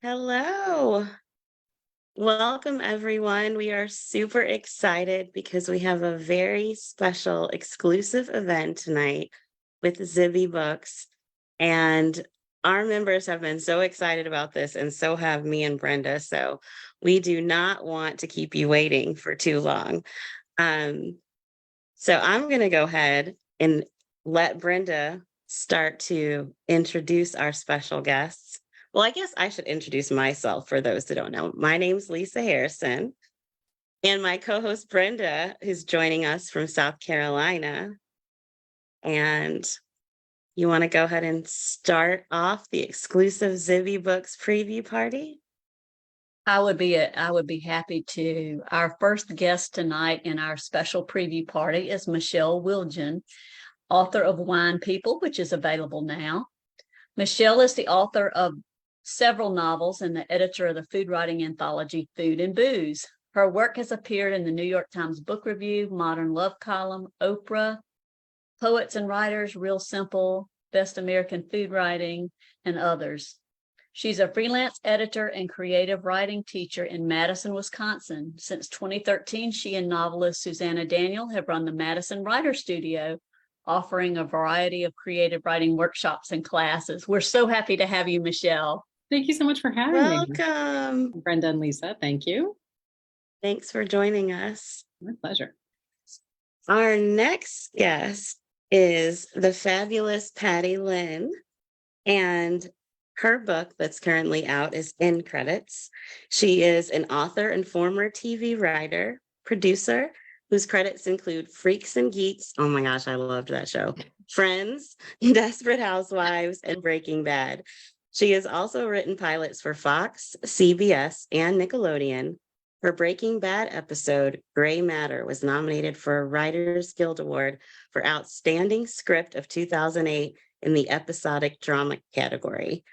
Hello. Welcome, everyone. We are super excited because we have a very special exclusive event tonight with Zibby Books. And our members have been so excited about this, and so have me and Brenda. So we do not want to keep you waiting for too long. Um, so I'm going to go ahead and let Brenda start to introduce our special guests. Well, I guess I should introduce myself for those that don't know. My name's Lisa Harrison, and my co host Brenda, who's joining us from South Carolina. And you want to go ahead and start off the exclusive Zibby Books preview party? I would be happy to. Our first guest tonight in our special preview party is Michelle Wildgen, author of Wine People, which is available now. Michelle is the author of several novels and the editor of the food writing anthology Food and Booze. Her work has appeared in the New York Times Book Review, Modern Love Column, Oprah, Poets and Writers, Real Simple, Best American Food Writing, and others. She's a freelance editor and creative writing teacher in Madison, Wisconsin. Since 2013, she and novelist Susanna Daniel have run the Madison Writer Studio, offering a variety of creative writing workshops and classes. We're so happy to have you, Michelle. Thank you so much for having me. Welcome. Brenda and Lisa, thank you. Thanks for joining us. My pleasure. Our next guest is the fabulous Patty Lynn, and her book that's currently out is In Credits. She is an author and former TV writer, producer, whose credits include Freaks and Geeks. Oh my gosh, I loved that show. Friends, Desperate Housewives, and Breaking Bad. She has also written pilots for Fox, CBS, and Nickelodeon. Her Breaking Bad episode, Gray Matter, was nominated for a Writers Guild Award for Outstanding Script of 2008 in the episodic drama category.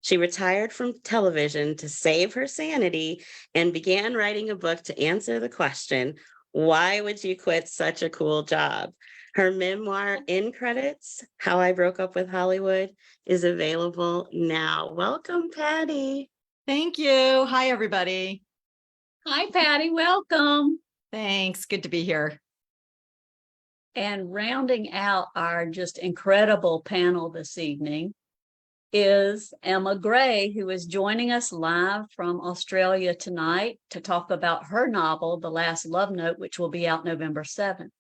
She retired from television to save her sanity and began writing a book to answer the question, why would you quit such a cool job? Her memoir, In Credits, How I Broke Up with Hollywood, is available now. Welcome, Patty. Thank you. Hi, everybody. Hi, Patty. Welcome. Thanks. Good to be here. And rounding out our just incredible panel this evening is Emma Gray, who is joining us live from Australia tonight to talk about her novel, The Last Love Note, which will be out November 7th.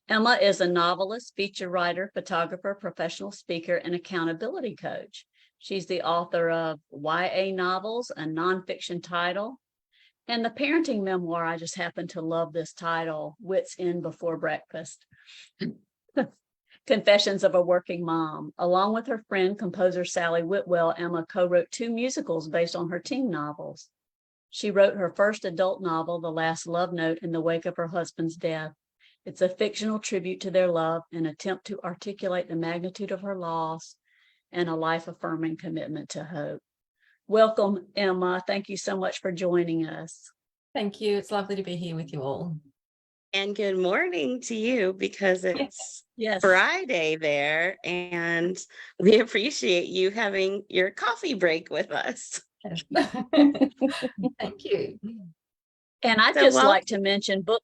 Emma is a novelist, feature writer, photographer, professional speaker, and accountability coach. She's the author of YA novels, a nonfiction title, and the parenting memoir. I just happen to love this title, Wits In Before Breakfast. Confessions of a Working Mom. Along with her friend, composer Sally Whitwell, Emma co-wrote 2 musicals based on her teen novels. She wrote her first adult novel, The Last Love Note, in the wake of her husband's death. It's a fictional tribute to their love, an attempt to articulate the magnitude of her loss, and a life-affirming commitment to hope. Welcome, Emma. Thank you so much for joining us. Thank you. It's lovely to be here with you all. And good morning to you, because it's Friday there, and we appreciate you having your coffee break with us. Thank you. And I'd like to mention book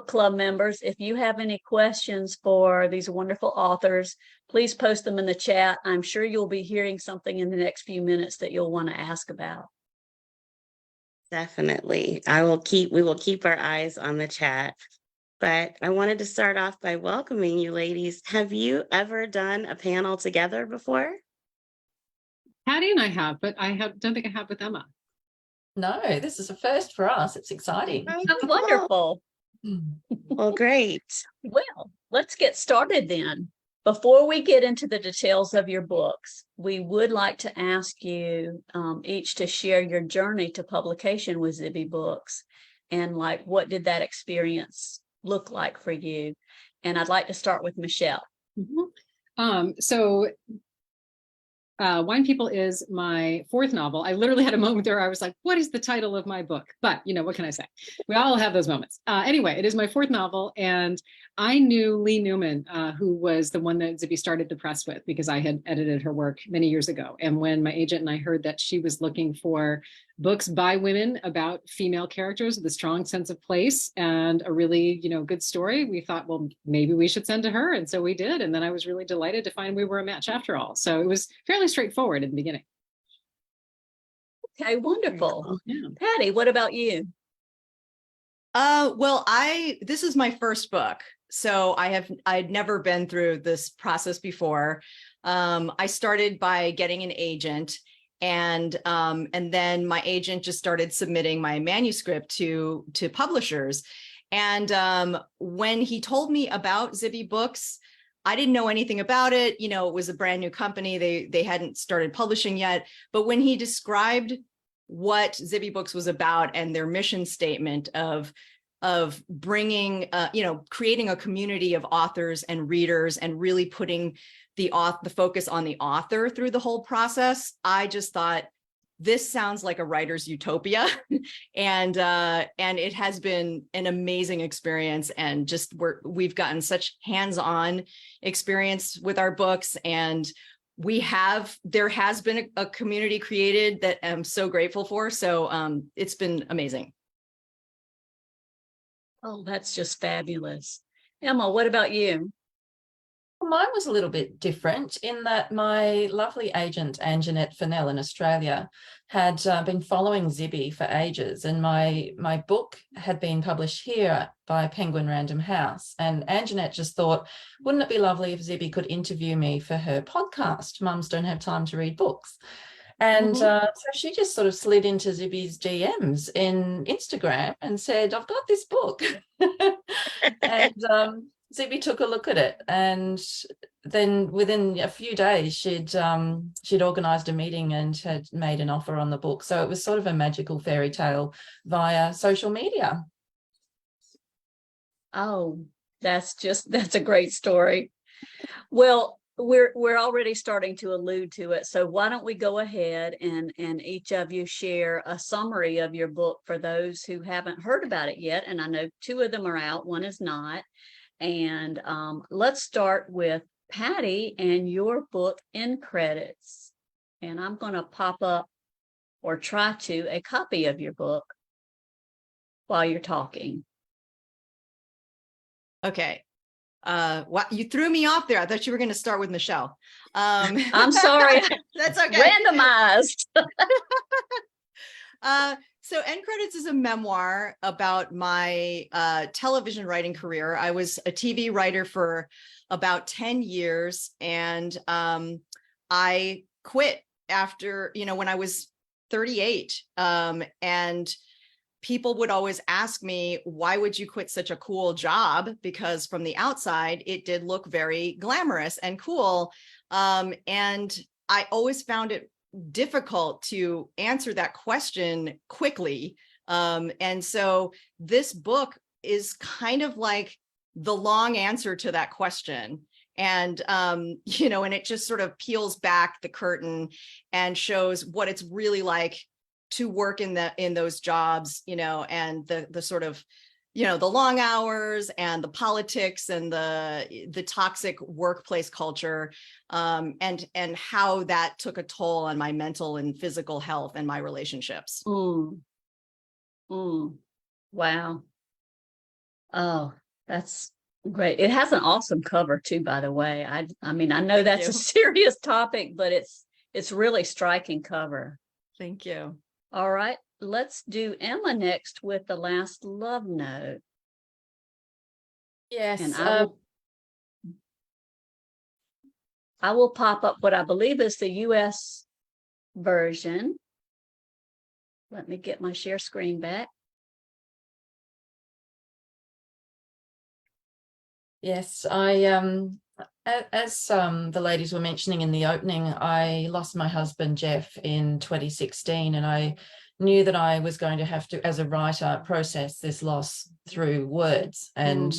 club members, if you have any questions for these wonderful authors, please post them in the chat. I'm sure you'll be hearing something in the next few minutes that you'll want to ask about. Definitely. We will keep our eyes on the chat. But I wanted to start off by welcoming you ladies. Have you ever done a panel together before? Patty and I have, but don't think I have with Emma. No, this is a first for us. It's exciting. Oh, wonderful. Well, great. Well, let's get started then. Before we get into the details of your books, we would like to ask you each to share your journey to publication with Zibby Books, and what did that experience look like for you? And I'd like to start with Michelle. Mm-hmm. So Wine People is my fourth novel. I literally had a moment there where I was like, what is the title of my book? But, what can I say? We all have those moments. Anyway, it is my fourth novel. And I knew Lee Newman, who was the one that Zibby started the press with, because I had edited her work many years ago. And when my agent and I heard that she was looking for books by women about female characters with a strong sense of place and a really, good story, we thought, well, maybe we should send to her. And so we did. And then I was really delighted to find we were a match after all. So it was fairly straightforward in the beginning. Okay, wonderful. Yeah. Patty, what about you? Well, this is my first book. So I'd never been through this process before. I started by getting an agent, and then my agent just started submitting my manuscript to publishers. And when he told me about Zibby Books, I didn't know anything about it. It was a brand new company. They hadn't started publishing yet. But when he described what Zibby Books was about and their mission statement of bringing, creating a community of authors and readers and really putting the focus on the author through the whole process, I just thought, this sounds like a writer's utopia. and it has been an amazing experience. And just we've gotten such hands-on experience with our books. And there has been a community created that I'm so grateful for. So it's been amazing. Oh, that's just fabulous. Emma, what about you? Mine was a little bit different in that my lovely agent, Anjanette Fennell in Australia, had been following Zibby for ages. And my book had been published here by Penguin Random House. And Anjanette just thought, wouldn't it be lovely if Zibby could interview me for her podcast, Mums Don't Have Time to Read Books? And so she just sort of slid into Zibby's DMs in Instagram and said, I've got this book. And Zibby took a look at it. And then within a few days, she'd organised a meeting and had made an offer on the book. So it was sort of a magical fairy tale via social media. Oh, that's a great story. Well, we're already starting to allude to it. So why don't we go ahead and each of you share a summary of your book for those who haven't heard about it yet. And I know two of them are out, one is not. And let's start with Patty and your book, In Credits. And I'm going to pop up or try to a copy of your book while you're talking. Okay. You threw me off there. I thought you were going to start with Michelle. I'm sorry. That's okay. Randomized. So End Credits is a memoir about my television writing career. I was a TV writer for about 10 years, and I quit after, when I was 38. And people would always ask me, why would you quit such a cool job? Because from the outside, it did look very glamorous and cool. And I always found it difficult to answer that question quickly. And so this book is kind of like the long answer to that question. And, and it just sort of peels back the curtain and shows what it's really like to work in those jobs, and the sort of, the long hours and the politics and the toxic workplace culture, and how that took a toll on my mental and physical health and my relationships. Wow. Oh, that's great. It has an awesome cover too, by the way. I mean, I know that's a serious topic, but it's really striking cover. Thank you. All right, let's do Emma next with The Last Love Note. Yes. And I will pop up what I believe is the US version. Let me get my share screen back. Yes, I as the ladies were mentioning in the opening, I lost my husband Jeff in 2016, and I knew that I was going to have to, as a writer, process this loss through words. And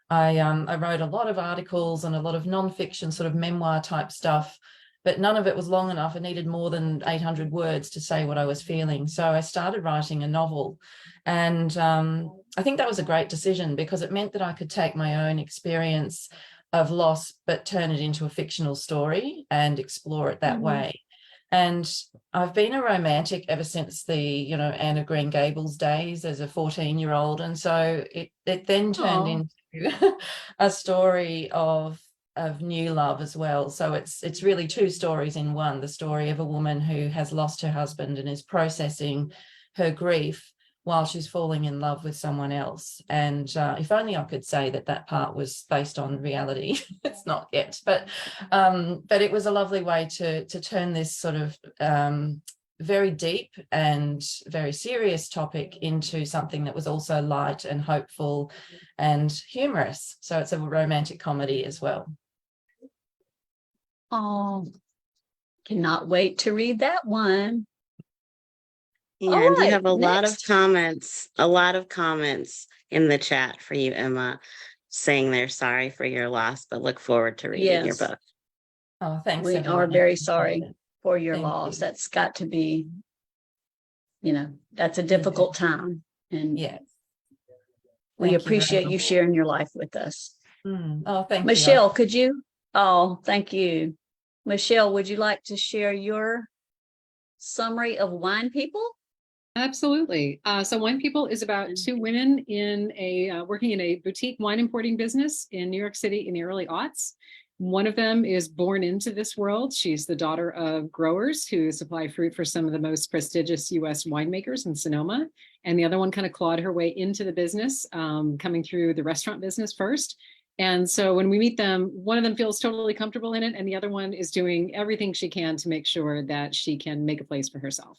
I wrote a lot of articles and a lot of nonfiction sort of memoir type stuff but none of it was long enough. I needed more than 800 words to say what I was feeling. So I started writing a novel. And I think that was a great decision because it meant that I could take my own experience of loss, but turn it into a fictional story and explore it that way. And I've been a romantic ever since the, Anne of Green Gables days as a 14-year-old. And so it then turned into a story of new love as well. So it's really two stories in one: the story of a woman who has lost her husband and is processing her grief while she's falling in love with someone else. And if only I could say that part was based on reality. It's not yet, but it was a lovely way to turn this sort of very deep and very serious topic into something that was also light and hopeful and humorous. So it's a romantic comedy as well. Oh, cannot wait to read that one. And All you right, have a lot of next. comments in the chat for you, Emma, saying they're sorry for your loss, but look forward to reading your Yes. book. Oh, thanks. We everyone. are very sorry for your Thank loss. you. That's got to be, that's a difficult time. And Yes. we Thank you very appreciate you much. sharing your life with us. Oh, thank Michelle, you. could you? Oh, thank you. Michelle, would you like to share your summary of Wine People? Absolutely. So Wine People is about two women in working in a boutique wine importing business in New York City in the early aughts. One of them is born into this world. She's the daughter of growers who supply fruit for some of the most prestigious US winemakers in Sonoma. And the other one kind of clawed her way into the business, coming through the restaurant business first. And so when we meet them, one of them feels totally comfortable in it, and the other one is doing everything she can to make sure that she can make a place for herself.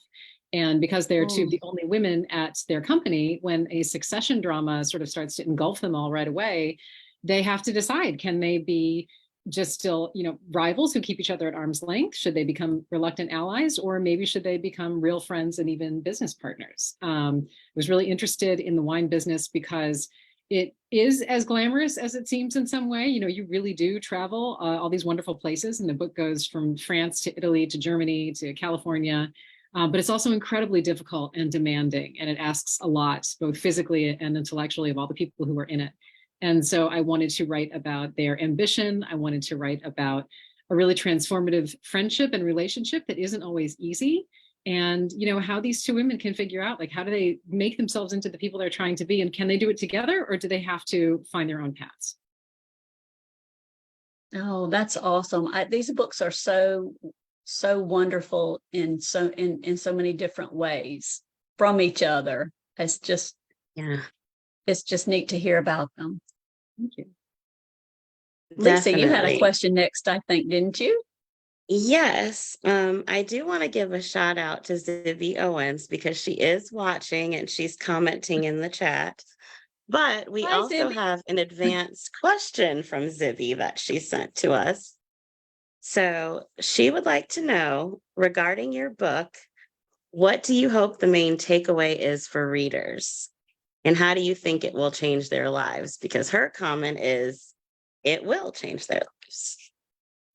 And because they're two of the only women at their company, when a succession drama sort of starts to engulf them all right away, they have to decide, can they be just still, rivals who keep each other at arm's length? Should they become reluctant allies, or maybe should they become real friends and even business partners? I was really interested in the wine business because it is as glamorous as it seems in some way. You really do travel all these wonderful places, and the book goes from France to Italy to Germany to California. But it's also incredibly difficult and demanding, and it asks a lot, both physically and intellectually, of all the people who are in it. And so I wanted to write about their ambition. I wanted to write about a really transformative friendship and relationship that isn't always easy. And, how these two women can figure out, like, how do they make themselves into the people they're trying to be? And can they do it together, or do they have to find their own paths? Oh, that's awesome. These books are so wonderful in so many different ways from each other. It's just neat to hear about them. Thank you. Lisa, you had a Definitely. question next, I think, didn't you? Yes, I do want to give a shout out to Zibby Owens because she is watching and she's commenting in the chat. But we Hi, also Zibby. have an advanced question from Zibby that she sent to us. So she would like to know, regarding your book, what do you hope the main takeaway is for readers? And how do you think it will change their lives? Because her comment is, it will change their lives.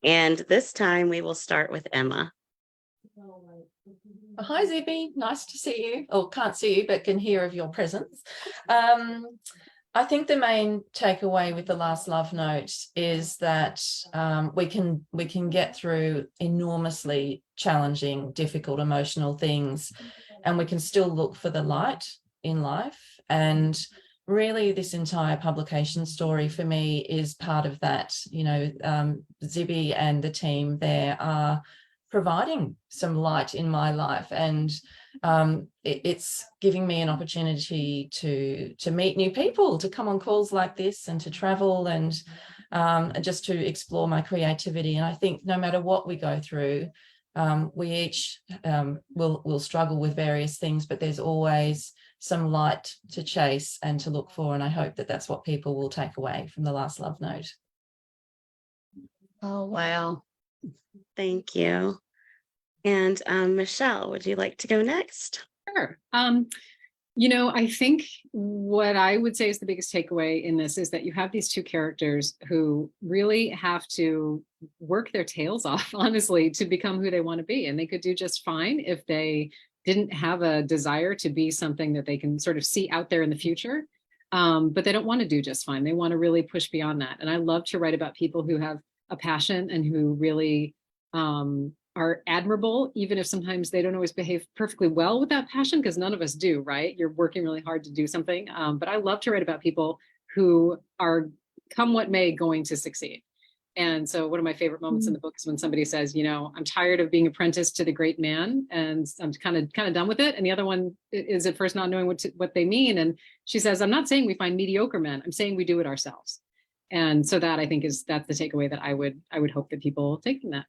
And this time we will start with Emma. Hi, Zibby. Nice to see you. Or can't see you, but can hear of your presence. I think the main takeaway with the last love note is that we can get through enormously challenging, difficult, emotional things, and we can still look for the light in life. And really, this entire publication story for me is part of that. Zibby and the team there are providing some light in my life, and it's giving me an opportunity to meet new people, to come on calls like this, and to travel, and just to explore my creativity. And I think no matter what we go through, we each will struggle with various things, but there's always some light to chase and to look for. And I hope that that's what people will take away from the last love note. Oh, wow. Thank you. And Michelle, would you like to go next? Sure. I think what I would say is the biggest takeaway in this is that you have these two characters who really have to work their tails off, honestly, to become who they want to be. And they could do just fine if they didn't have a desire to be something that they can sort of see out there in the future. But they don't want to do just fine. They want to really push beyond that. And I love to write about people who have a passion and who really are admirable, even if sometimes they don't always behave perfectly well with that passion, because none of us do, right? You're working really hard to do something. But I love to write about people who are, come what may, going to succeed. And so one of my favorite moments in the book is when somebody says, I'm tired of being apprenticed to the great man and I'm kind of done with it. And the other one is at first not knowing what they mean. And she says, I'm not saying we find mediocre men. I'm saying we do it ourselves. And so that, I think, that's the takeaway that I would hope that people take from that.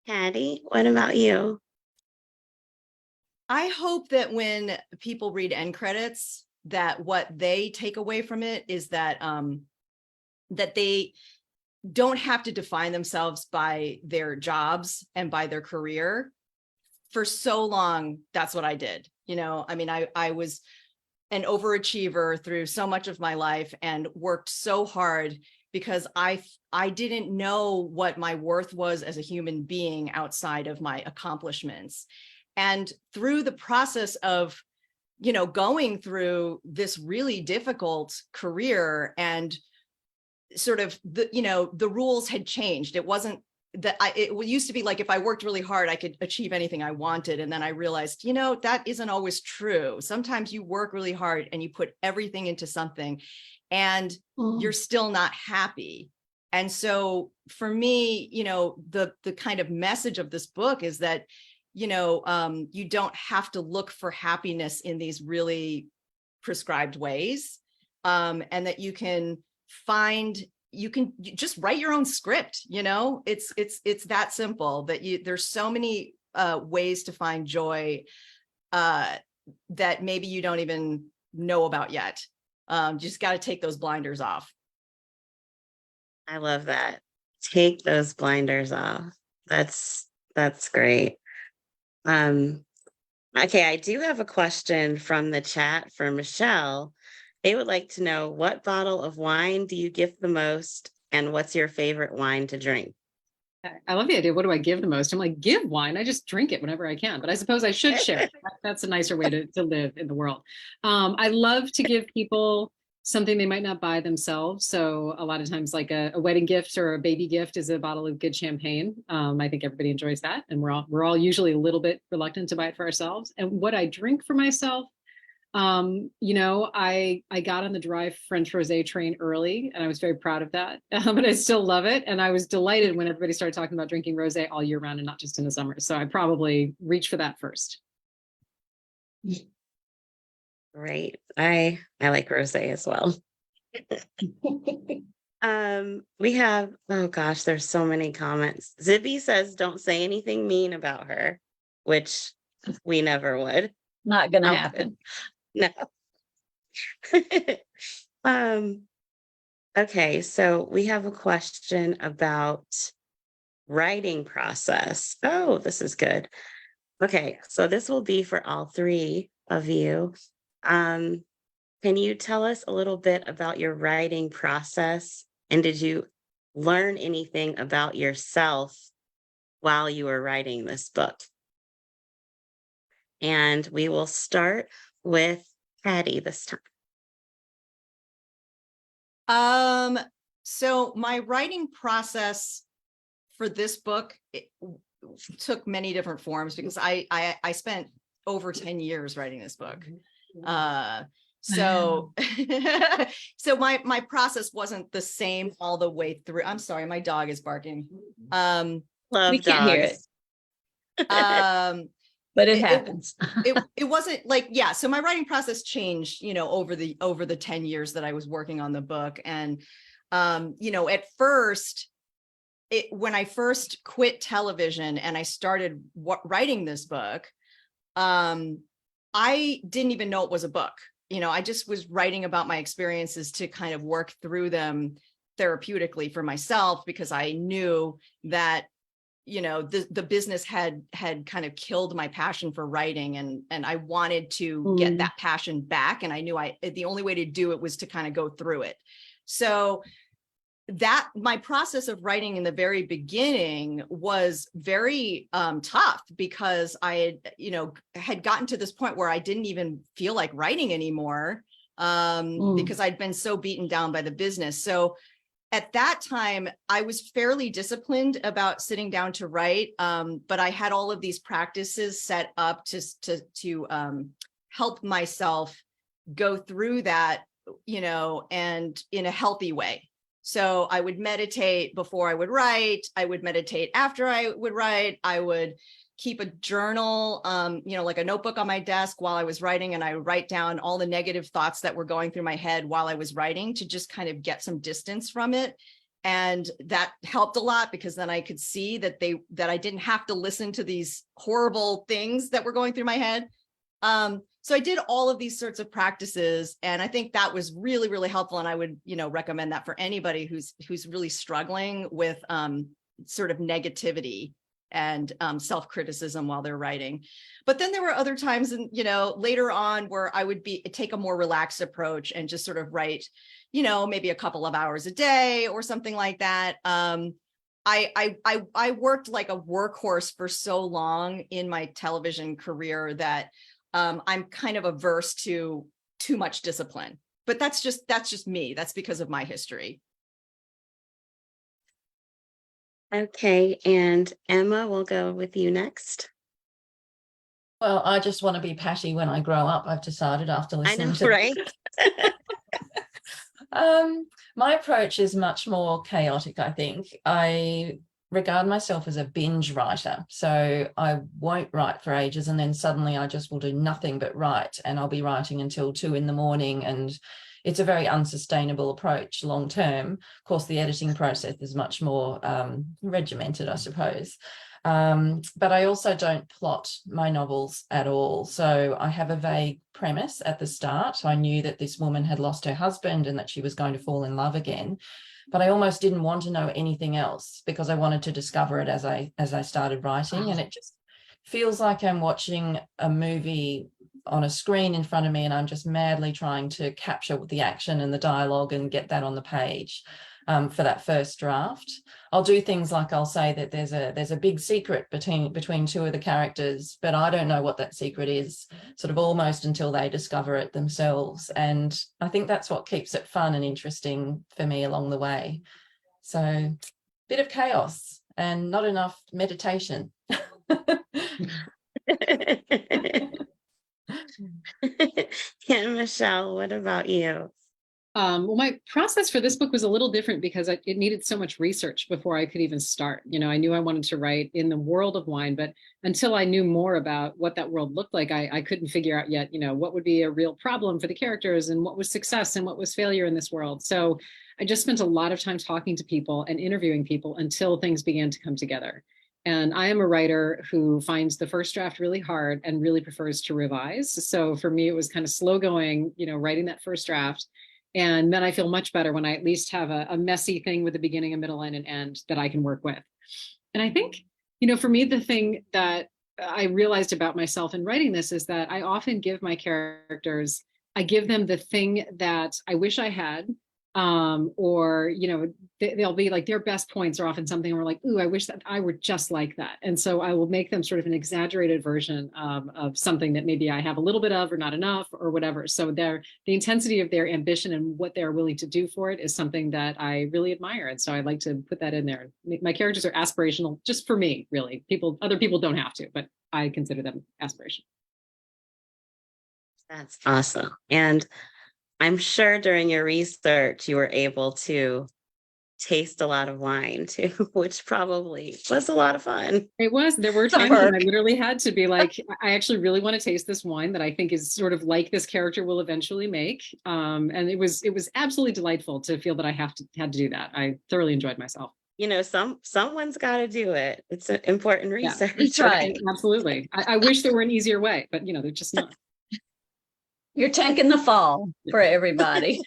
Patty, what about you? I hope that when people read end credits, that what they take away from it is that that they don't have to define themselves by their jobs and by their career. For so long, that's what I did. I was an overachiever through so much of my life and worked so hard because I didn't know what my worth was as a human being outside of my accomplishments. And through the process of, going through this really difficult career, and sort of the rules had changed. It wasn't that it used to be like, if I worked really hard, I could achieve anything I wanted. And then I realized, that isn't always true. Sometimes you work really hard and you put everything into something and you're still not happy. And so for me, the kind of message of this book is that, you don't have to look for happiness in these really prescribed ways. And that you can just write your own script. It's that simple, that there's so many ways to find joy that maybe you don't even know about yet. Just got to take those blinders off. I love that. Take those blinders off. That's great. Okay, I do have a question from the chat for Michelle. They would like to know, what bottle of wine do you gift the most, and what's your favorite wine to drink? I love the idea. What do I give the most? I'm like, give wine. I just drink it whenever I can, but I suppose I should share it. That's a nicer way to live in the world. I love to give people something they might not buy themselves. So a lot of times, like a wedding gift or a baby gift is a bottle of good champagne. I think everybody enjoys that. And we're all usually a little bit reluctant to buy it for ourselves. And what I drink for myself, I got on the dry French rosé train early, and I was very proud of that. But I still love it. And I was delighted when everybody started talking about drinking rosé all year round and not just in the summer. So I probably reach for that first. Great. I like rosé as well. We have, oh gosh, there's so many comments. Zibby says, don't say anything mean about her, which we never would. Not gonna happen. No. Okay, so we have a question about writing process. Oh, this is good. Okay, so this will be for all three of you. Can you tell us a little bit about your writing process, and did you learn anything about yourself while you were writing this book? And we will start with Patty this time. So my writing process for this book took many different forms, because I spent over 10 years writing this book. So my process wasn't the same all the way through. I'm sorry, my dog is barking. Love we can't hear it. But it happens. It wasn't like, yeah. So my writing process changed, over the 10 years that I was working on the book. And, at first, when I first quit television and I started writing this book, I didn't even know it was a book. I just was writing about my experiences to kind of work through them therapeutically for myself, because I knew that, the business had kind of killed my passion for writing, and I wanted to get that passion back. And I knew the only way to do it was to kind of go through it. So that my process of writing in the very beginning was very tough, because I had gotten to this point where I didn't even feel like writing anymore, because I'd been so beaten down by the business. So at that time, I was fairly disciplined about sitting down to write, but I had all of these practices set up to help myself go through that, and in a healthy way. So I would meditate before I would write. I would meditate after I would write. I would keep a journal, like a notebook on my desk while I was writing, and I would write down all the negative thoughts that were going through my head while I was writing, to just kind of get some distance from it. And that helped a lot, because then I could see that I didn't have to listen to these horrible things that were going through my head. So I did all of these sorts of practices, and I think that was really, really helpful. And I would, recommend that for anybody who's really struggling with sort of negativity and self-criticism while they're writing. But then there were other times, and later on, where I would take a more relaxed approach and just sort of write, maybe a couple of hours a day or something like that. I worked like a workhorse for so long in my television career that I'm kind of averse to too much discipline. But that's just me. That's because of my history. Okay, and Emma, we'll go with you next. Well, I just want to be Patty when I grow up, I've decided, after listening to right? My approach is much more chaotic, I think. I regard myself as a binge writer. So I won't write for ages, and then suddenly I just will do nothing but write, and I'll be writing until 2 a.m. And it's a very unsustainable approach long term. Of course, the editing process is much more regimented, I suppose. But I also don't plot my novels at all. So I have a vague premise at the start. I knew that this woman had lost her husband and that she was going to fall in love again. But I almost didn't want to know anything else, because I wanted to discover it as I started writing. And it just feels like I'm watching a movie on a screen in front of me, and I'm just madly trying to capture the action and the dialogue and get that on the page for that first draft. I'll do things like I'll say that there's a big secret between 2 of the characters, but I don't know what that secret is, sort of almost until they discover it themselves. And I think that's what keeps it fun and interesting for me along the way. So bit of chaos and not enough meditation. And Michelle, what about you? Well, my process for this book was a little different, because it needed so much research before I could even start. I knew I wanted to write in the world of wine, but until I knew more about what that world looked like, I couldn't figure out yet, what would be a real problem for the characters, and what was success and what was failure in this world. So I just spent a lot of time talking to people and interviewing people until things began to come together. And I am a writer who finds the first draft really hard and really prefers to revise. So for me, it was kind of slow going, writing that first draft. And then I feel much better when I at least have a messy thing with a beginning, a middle, and an end that I can work with. And I think, for me, the thing that I realized about myself in writing this is that I often give my characters, I give them the thing that I wish I had, or, they'll be like, their best points are often something where like, ooh, I wish that I were just like that. And so I will make them sort of an exaggerated version of something that maybe I have a little bit of, or not enough, or whatever. So the intensity of their ambition and what they're willing to do for it is something that I really admire. And so I like to put that in there. My characters are aspirational just for me, really. Other people don't have to, but I consider them aspirational. That's awesome. And I'm sure during your research, you were able to taste a lot of wine too, which probably was a lot it was. There were times when I literally had to be like, I actually really want to taste this wine that I think is sort of like this character will eventually make. And it was absolutely delightful to feel that I had to do that. I thoroughly enjoyed myself. Someone's got to do it. It's an important research. That's right. Absolutely. I wish there were an easier way, but they're just not. You're tanking the fall for everybody.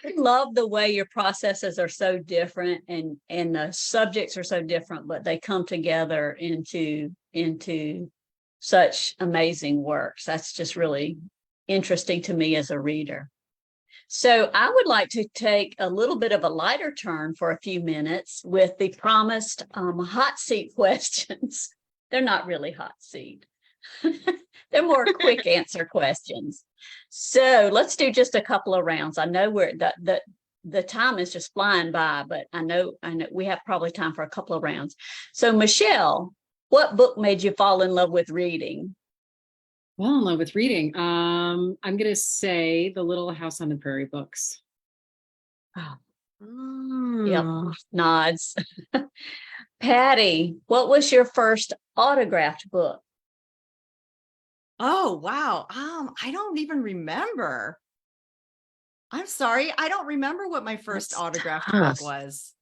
I love the way your processes are so different and the subjects are so different, but they come together into such amazing works. That's just really interesting to me as a reader. So I would like to take a little bit of a lighter turn for a few minutes with the promised hot seat questions. They're not really hot seat. They're more quick answer questions. So let's do just a couple of rounds. I know the time is just flying by, but I know we have probably time for a couple of rounds. So Michelle, what book made you fall in love with reading? Fall in love with reading. I'm gonna say the Little House on the Prairie books. Yep, nods. Patty, what was your first autographed book? Oh, wow. I don't even remember. I'm sorry. I don't remember what my first That's autographed tough. book was.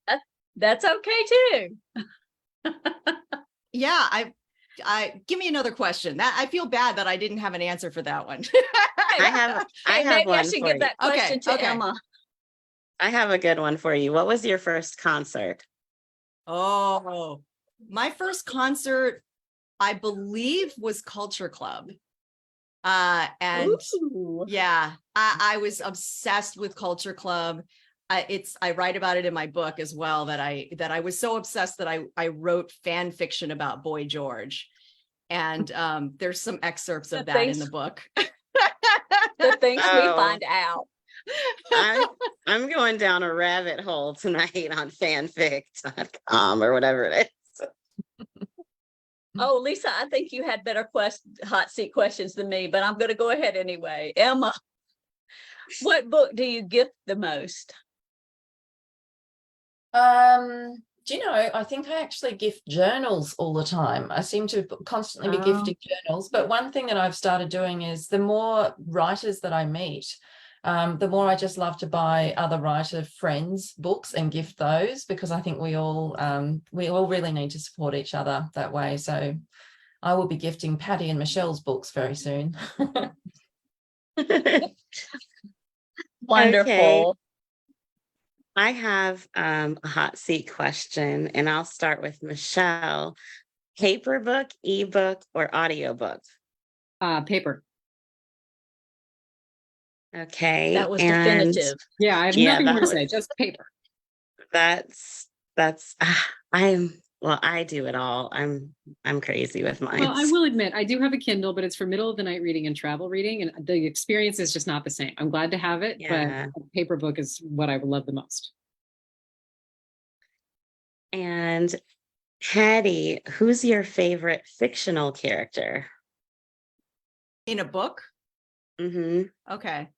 That's okay too. Yeah, I give me another question. That I feel bad that I didn't have an answer for that one. I have Maybe I one should for give you. that question to okay. Emma. I have a good one for you. What was your first concert? Oh, my first concert, I believe, was Culture Club. And Ooh. yeah, I was obsessed with Culture Club. I write about it in my book as well, that I was so obsessed that I wrote fan fiction about Boy George. And there's some excerpts of that in the book. The things we Oh. find out. I'm going down a rabbit hole tonight on fanfic.com or whatever it is. Oh, Lisa, I think you had better hot seat questions than me, but I'm going to go ahead anyway. Emma, what book do you gift the most? Do you know, I think I actually gift journals all the time. I seem to constantly be gifting journals, but one thing that I've started doing is the more writers that I meet, the more I just love to buy other writer friends' books and gift those, because I think we all really need to support each other that way. So I will be gifting Patty and Michelle's books very soon. Wonderful. Okay. I have a hot seat question, and I'll start with Michelle. Paper book, ebook, or audiobook? Paper. Okay. That was and definitive. Yeah, I have Yeah, nothing that more to was- say, just paper. That's I do it all. I'm crazy with mine. Well, I will admit, I do have a Kindle, but it's for middle of the night reading and travel reading, and the experience is just not the same. I'm glad to have it, Yeah. but a paper book is what I love the most. And Patty, who's your favorite fictional character? In a book? Mm-hmm. Okay.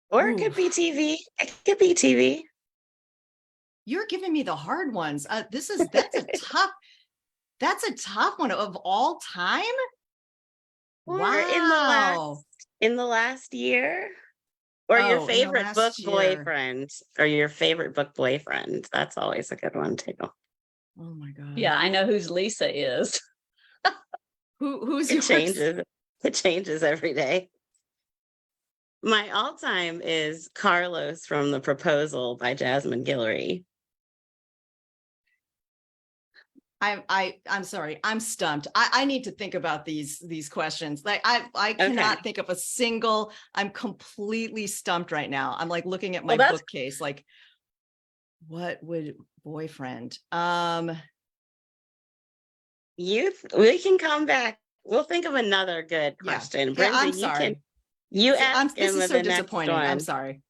Or it could Ooh. be TV. It could be TV. You're giving me the hard ones. That's a tough one of all time. Or Wow. in the last year. Or your Oh, in the favorite book last year. boyfriend. Or your favorite book boyfriend. That's always a good one too. Oh my God. Yeah, I know whose Lisa is. Who's It yours? changes. It changes every day. My all-time is Carlos from The Proposal by Jasmine Guillory. I'm sorry. I'm stumped. I need to think about these questions. Like I cannot think of a single. I'm completely stumped right now. I'm like looking at my bookcase. Like, what would boyfriend? We can come back. We'll think of another good question. Yeah, Brenda, I'm sorry. You ask This Emma is so the next disappointing. one. I'm sorry.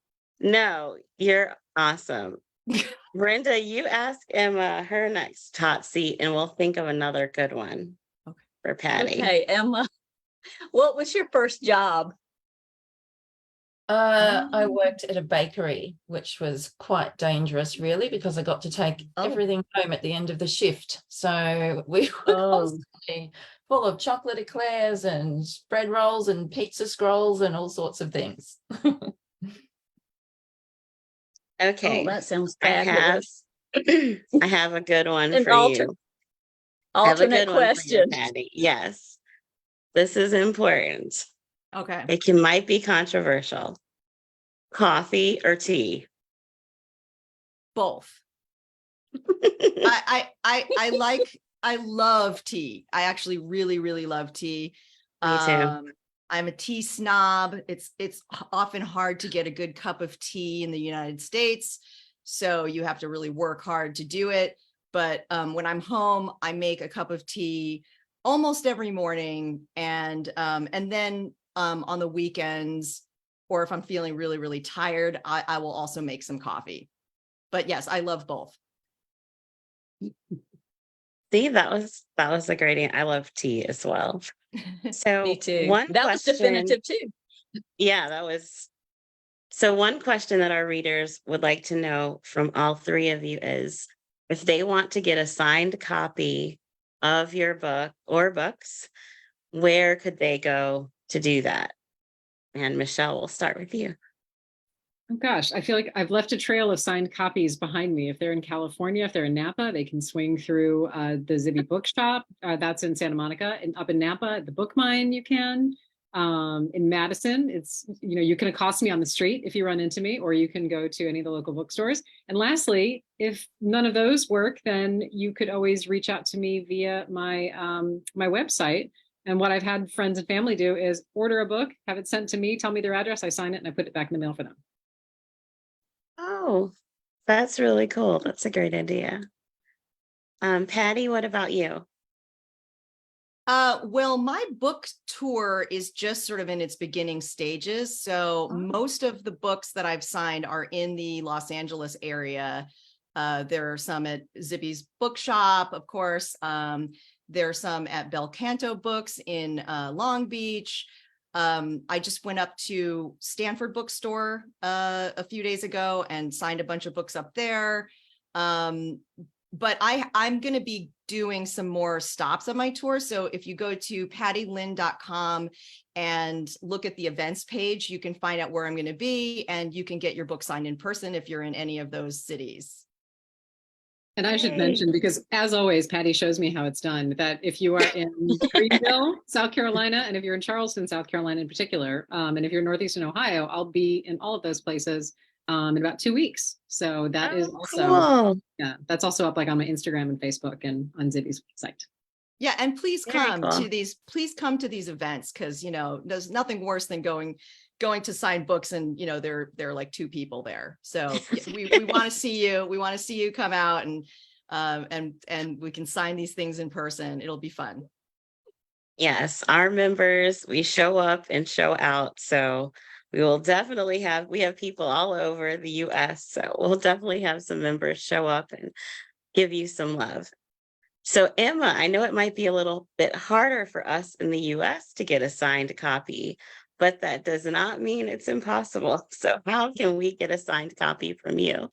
No, you're awesome. Brenda, you ask Emma her next hot seat, and we'll think of another good one for Patty. Okay, Emma, what was your first job? I worked at a bakery, which was quite dangerous, really, because I got to take everything home at the end of the shift. So we were constantly full of chocolate eclairs and bread rolls and pizza scrolls and all sorts of things. Okay. Oh, that sounds fabulous. I have a good one An for you. Alternate question. Patty. Yes. This is important. Okay. It might be controversial. coffee, or tea? Both. I love tea. I actually really, really love tea. Me too. I'm a tea snob. It's often hard to get a good cup of tea in the United States, so you have to really work hard to do it. But when I'm home, I make a cup of tea almost every morning, and then on the weekends, or if I'm feeling really, really tired, I will also make some coffee. But yes, I love both. See, that was a great answer. I love tea as well. So Me too. one That was question, definitive too. yeah, that was so one question that our readers would like to know from all three of you is if they want to get a signed copy of your book or books, where could they go to do that? And Michelle, we'll start with you. Oh gosh, I feel like I've left a trail of signed copies behind me. If they're in California, if they're in Napa, they can swing through the Zibby Bookshop. That's in Santa Monica, and up in Napa, the Book Mine, you can. In Madison, it's, you can accost me on the street if you run into me, or you can go to any of the local bookstores. And lastly, if none of those work, then you could always reach out to me via my my website. And what I've had friends and family do is order a book, have it sent to me, tell me their address, I sign it, and I put it back in the mail for them. Oh, that's really cool. That's a great idea. Patty, what about you? Well, my book tour is just sort of in its beginning stages. So most of the books that I've signed are in the Los Angeles area. There are some at Zibby's Bookshop, of course. There are some at Bel Canto Books in Long Beach. I just went up to Stanford Bookstore a few days ago and signed a bunch of books up there. But I'm going to be doing some more stops on my tour. So if you go to pattylynn.com and look at the events page, you can find out where I'm going to be, and you can get your book signed in person if you're in any of those cities. And I should mention, because as always, Patty shows me how it's done, that if you are in Greenville, South Carolina, and if you're in Charleston, South Carolina in particular, and if you're Northeastern Ohio, I'll be in all of those places in about 2 weeks. So that is also, cool. yeah, that's also up like on my Instagram and Facebook and on Zibby's site. Yeah, and please Very come cool. to these events, because there's nothing worse than going to sign books and there are like two people there. So we want to see you. We want to see you come out and we can sign these things in person. It'll be fun. Yes, our members, we show up and show out. So we will definitely we have people all over the US. So we'll definitely have some members show up and give you some love. So Emma, I know it might be a little bit harder for us in the US to get a signed copy, but that does not mean it's impossible. So how can we get a signed copy from you?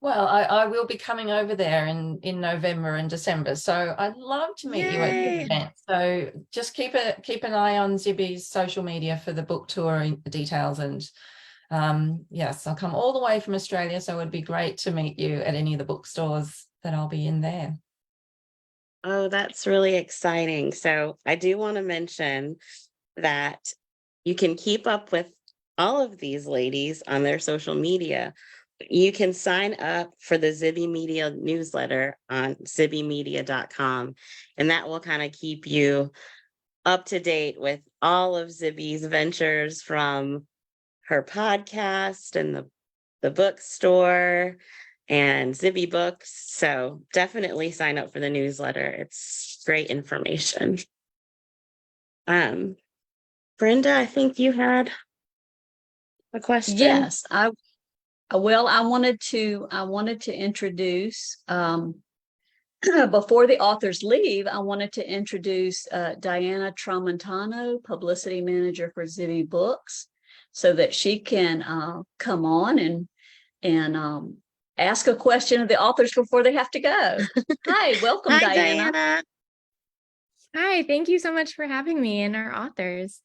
Well, I will be coming over there in November and December, so I'd love to meet you at the Yay. event. So just keep an eye on Zibby's social media for the book tour details. And yes, I'll come all the way from Australia, so it would be great to meet you at any of the bookstores that I'll be in there. Oh, that's really exciting. So I do want to mention that you can keep up with all of these ladies on their social media. You can sign up for the Zibby Media newsletter on zibbymedia.com, and that will kind of keep you up to date with all of Zibby's ventures, from her podcast and the bookstore and Zibby Books. So definitely sign up for the newsletter. It's great information. Brenda, I think you had a question. Yes, I wanted to introduce before the authors leave, I wanted to introduce Diana Tramontano, publicity manager for Zibby Books, so that she can come on and ask a question of the authors before they have to go. Hi, welcome, Hi, Diana. Hi, thank you so much for having me and our authors.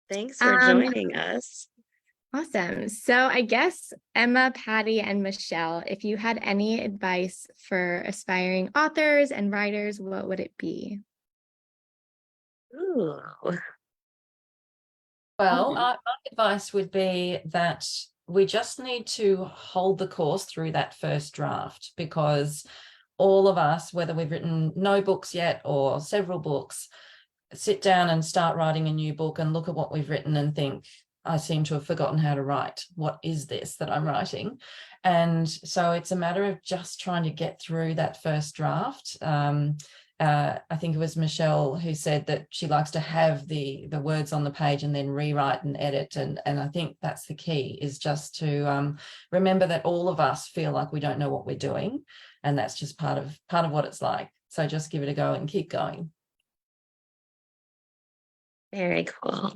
Thanks for joining us. Awesome. So I guess Emma, Patty, and Michelle, if you had any advice for aspiring authors and writers, what would it be? Ooh. Well, Okay. my advice would be that we just need to hold the course through that first draft, because all of us, whether we've written no books yet or several books, sit down and start writing a new book and look at what we've written and think, I seem to have forgotten how to write. What is this that I'm writing? And so it's a matter of just trying to get through that first draft. I think it was Michelle who said that she likes to have the words on the page and then rewrite and edit. And I think that's the key, is just to remember that all of us feel like we don't know what we're doing. And that's just part of what it's like. So just give it a go and keep going. Very cool.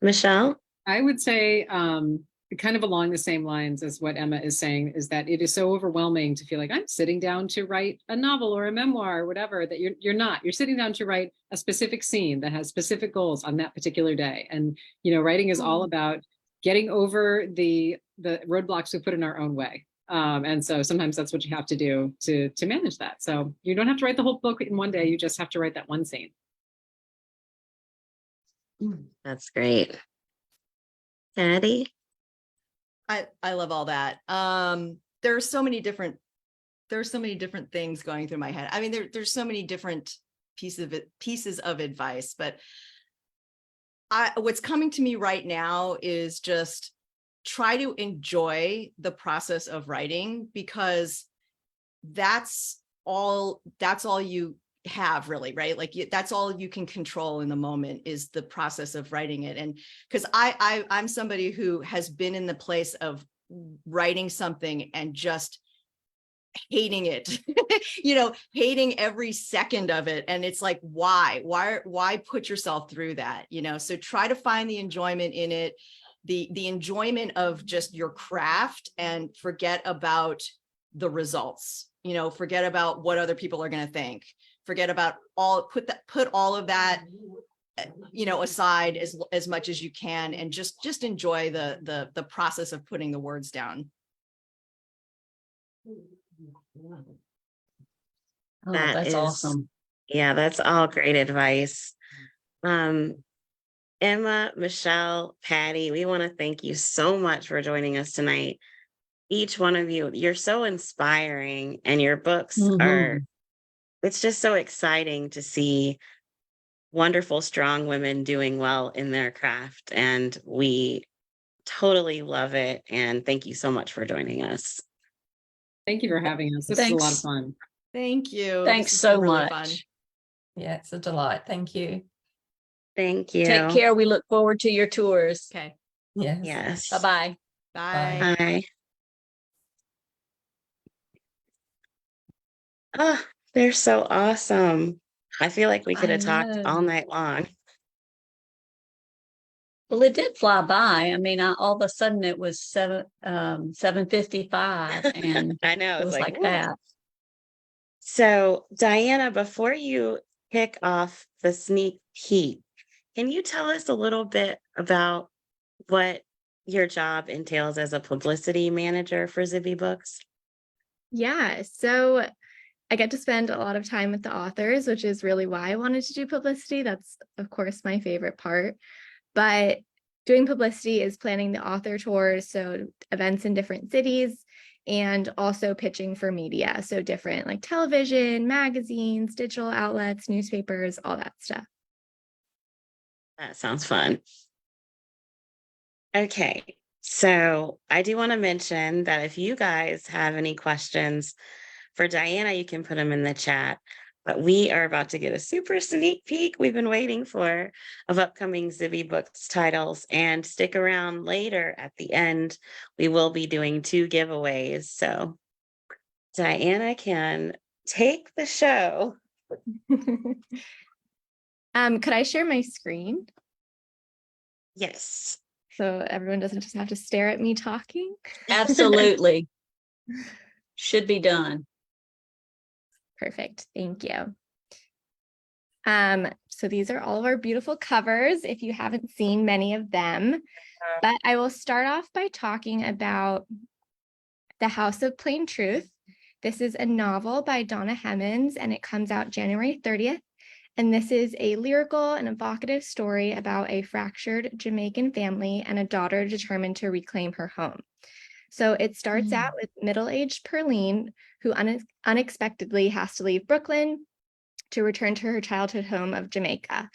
Michelle? I would say, kind of along the same lines as what Emma is saying, is that it is so overwhelming to feel like I'm sitting down to write a novel or a memoir or whatever, that you're not. You're sitting down to write a specific scene that has specific goals on that particular day. And, writing is all about getting over the roadblocks we put in our own way. And so sometimes that's what you have to do to manage that. So you don't have to write the whole book in one day. You just have to write that one scene. That's great. Patty? I love all that. There's so many different things going through my head. I mean, there's so many different pieces of advice, but what's coming to me right now is just try to enjoy the process of writing, because that's all you have, really, right? Like that's all you can control in the moment, is the process of writing it. And because I'm somebody who has been in the place of writing something and just hating it, hating every second of it. And it's like, why put yourself through that? So try to find the enjoyment in it, the enjoyment of just your craft, and forget about the results, forget about what other people are going to think. Forget about put all of that, aside as much as you can, and just enjoy the process of putting the words down. Oh, That that's is awesome. Yeah, that's all great advice. Emma, Michelle, Patty, we want to thank you so much for joining us tonight. Each one of you, you're so inspiring, and your books are, it's just so exciting to see wonderful, strong women doing well in their craft. And we totally love it. And thank you so much for joining us. Thank you for having us. This is a lot of fun. Thank you. Thanks This has so been really much. fun. Yeah, it's a delight. Thank you. Thank you. Take care. We look forward to your tours. Okay. Yes. Yes. Bye-bye. Bye. Bye. Oh, they're so awesome. I feel like we could I have talked know. all night long. Well, it did fly by. I mean, all of a sudden it was 7:55, and I know. it It's was like whoa. that. So, Diana, before you kick off the sneak peek, can you tell us a little bit about what your job entails as a publicity manager for Zibby Books? Yeah, so I get to spend a lot of time with the authors, which is really why I wanted to do publicity. That's, of course, my favorite part. But doing publicity is planning the author tours, so events in different cities, and also pitching for media, so different like television, magazines, digital outlets, newspapers, all that stuff. That sounds fun. Okay, so I do want to mention that if you guys have any questions for Diana, you can put them in the chat. But we are about to get a super sneak peek we've been waiting for of upcoming Zibby Books titles. And stick around later at the end. We will be doing 2 giveaways. So Diana can take the show. Could I share my screen Yes. so everyone doesn't just have to stare at me talking? Absolutely. Should be done. Perfect. Thank you. So these are all of our beautiful covers, if you haven't seen many of them. But I will start off by talking about The House of Plain Truth. This is a novel by Donna Hemmons, and it comes out January 30th. And this is a lyrical and evocative story about a fractured Jamaican family and a daughter determined to reclaim her home. So it starts out with middle-aged Perline, who unexpectedly has to leave Brooklyn to return to her childhood home of Jamaica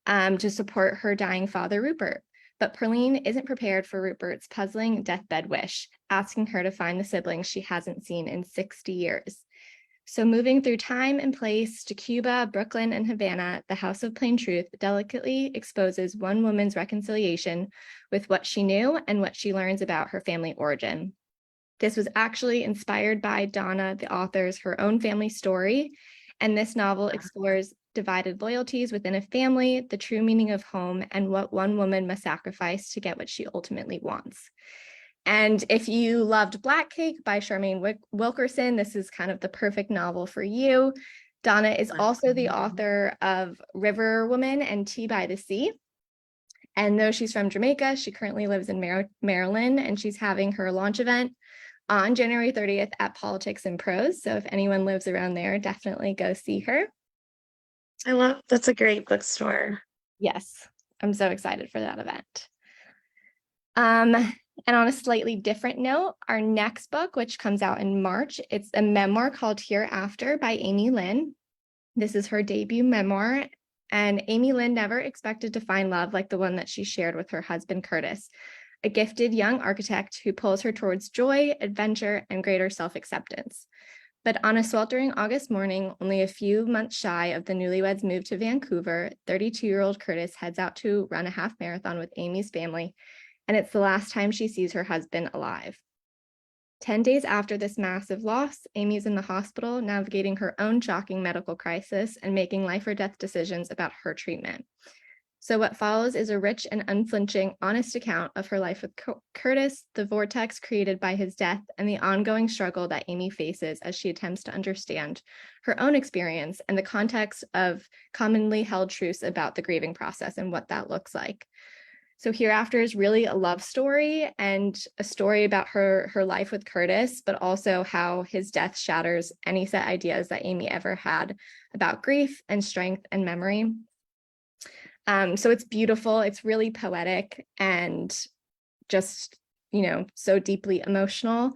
to support her dying father, Rupert. But Perline isn't prepared for Rupert's puzzling deathbed wish, asking her to find the siblings she hasn't seen in 60 years. So moving through time and place to Cuba, Brooklyn, and Havana, The House of Plain Truth delicately exposes one woman's reconciliation with what she knew and what she learns about her family origin. This was actually inspired by Donna, the author's, her own family story, and this novel explores divided loyalties within a family, the true meaning of home, and what one woman must sacrifice to get what she ultimately wants. And if you loved Black Cake by Charmaine Wilkerson, this is kind of the perfect novel for you. Donna is also the author of River Woman and Tea by the Sea. And though she's from Jamaica, she currently lives in Maryland, and she's having her launch event on January 30th at Politics and Prose. So if anyone lives around there, definitely go see her. That's a great bookstore. Yes, I'm so excited for that event. And on a slightly different note, our next book, which comes out in March, it's a memoir called Hereafter by Amy Lynn. This is her debut memoir, and Amy Lynn never expected to find love like the one that she shared with her husband, Curtis, a gifted young architect who pulls her towards joy, adventure, and greater self-acceptance. But on a sweltering August morning, only a few months shy of the newlyweds' move to Vancouver, 32-year-old Curtis heads out to run a half marathon with Amy's family, and it's the last time she sees her husband alive. 10 days after this massive loss, Amy's in the hospital navigating her own shocking medical crisis and making life or death decisions about her treatment. So what follows is a rich and unflinching, honest account of her life with Curtis, the vortex created by his death, and the ongoing struggle that Amy faces as she attempts to understand her own experience and the context of commonly held truths about the grieving process and what that looks like. So Hereafter is really a love story and a story about her life with Curtis, but also how his death shatters any set ideas that Amy ever had about grief and strength and memory. So it's beautiful, it's really poetic and just, so deeply emotional.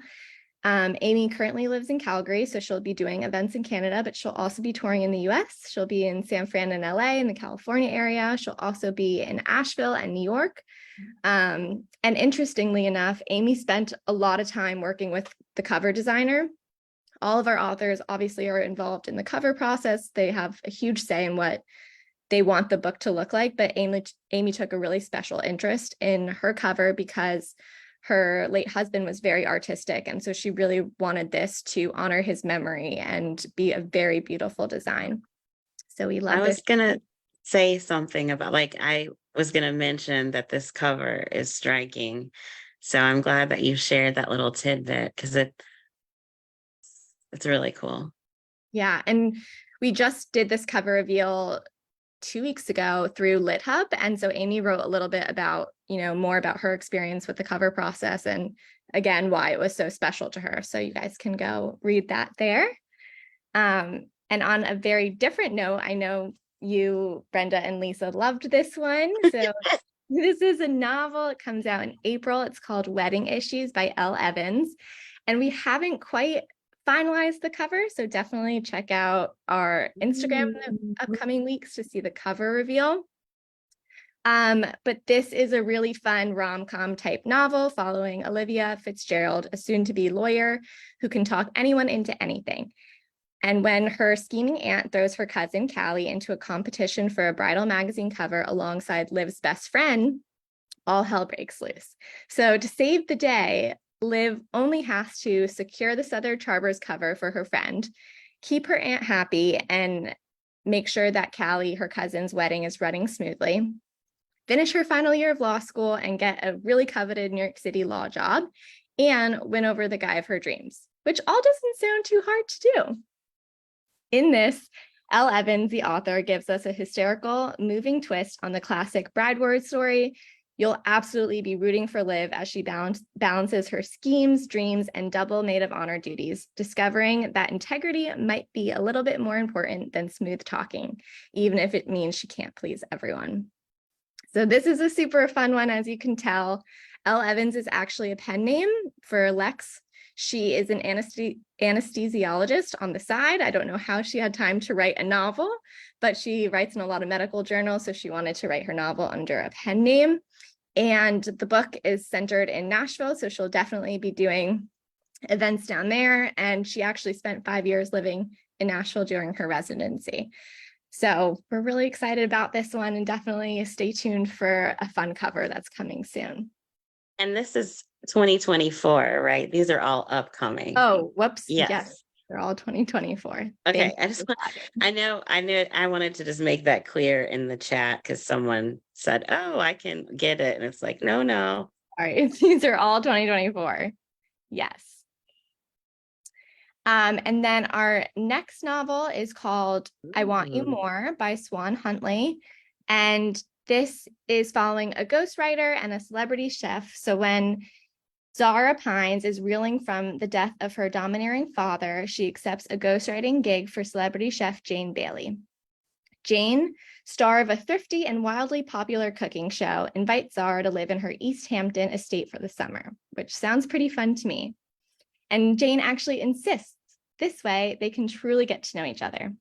Amy currently lives in Calgary, so she'll be doing events in Canada, but she'll also be touring in the US. She'll be in San Fran and LA in the California area. She'll also be in Asheville and New York. And interestingly enough, Amy spent a lot of time working with the cover designer. All of our authors obviously are involved in the cover process. They have a huge say in what they want the book to look like, but Amy took a really special interest in her cover because her late husband was very artistic. And so she really wanted this to honor his memory and be a very beautiful design. So we love this. I was going to say something about, I was going to mention that this cover is striking. So I'm glad that you shared that little tidbit because it's really cool. Yeah. And we just did this cover reveal 2 weeks ago through LitHub. And so Amy wrote a little bit about, more about her experience with the cover process and again, why it was so special to her. So you guys can go read that there. And on a very different note, I know you, Brenda and Lisa, loved this one. So this is a novel. It comes out in April. It's called Wedding Issues by Elle Evans. And we haven't quite finalize the cover, so definitely check out our Instagram in the upcoming weeks to see the cover reveal. But this is a really fun rom-com type novel following Olivia Fitzgerald, a soon-to-be lawyer who can talk anyone into anything. And when her scheming aunt throws her cousin Callie into a competition for a bridal magazine cover alongside Liv's best friend, all hell breaks loose. So to save the day, Liv only has to secure the Southern Charbers cover for her friend, keep her aunt happy, and make sure that Callie, her cousin's wedding, is running smoothly, finish her final year of law school and get a really coveted New York City law job, and win over the guy of her dreams, which all doesn't sound too hard to do. In this, Elle Evans, the author, gives us a hysterical, moving twist on the classic bride word story, You'll absolutely be rooting for Liv as she balances her schemes, dreams, and double maid of honor duties, discovering that integrity might be a little bit more important than smooth talking, even if it means she can't please everyone. So this is a super fun one, as you can tell. Elle Evans is actually a pen name for Lex. She is an anesthesiologist on the side. I don't know how she had time to write a novel, but she writes in a lot of medical journals, so she wanted to write her novel under a pen name. And the book is centered in Nashville, so she'll definitely be doing events down there. And she actually spent 5 years living in Nashville during her residency. So we're really excited about this one, and definitely stay tuned for a fun cover that's coming soon. And this is 2024, right? These are all upcoming. Oh, whoops. Yes. Yes, they're all 2024. Okay, Thank you. I wanted to just make that clear in the chat because someone said, "Oh, I can get it," and it's like, no. All right, these are all 2024. Yes. And then our next novel is called I Want You Ooh. More by Swan Huntley. And this is following a ghostwriter and a celebrity chef. So when Zara Pines is reeling from the death of her domineering father, she accepts a ghostwriting gig for celebrity chef Jane Bailey. Jane, star of a thrifty and wildly popular cooking show, invites Zara to live in her East Hampton estate for the summer, which sounds pretty fun to me. And Jane actually insists. This way, they can truly get to know each other.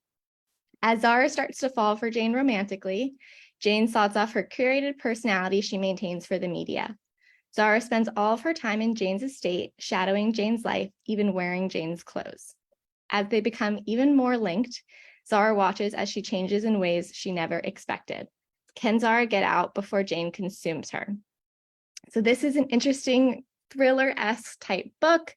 As Zara starts to fall for Jane romantically, Jane sawds off her curated personality she maintains for the media. Zara spends all of her time in Jane's estate, shadowing Jane's life, even wearing Jane's clothes. As they become even more linked, Zara watches as she changes in ways she never expected. Can Zara get out before Jane consumes her? So this is an interesting thriller-esque type book.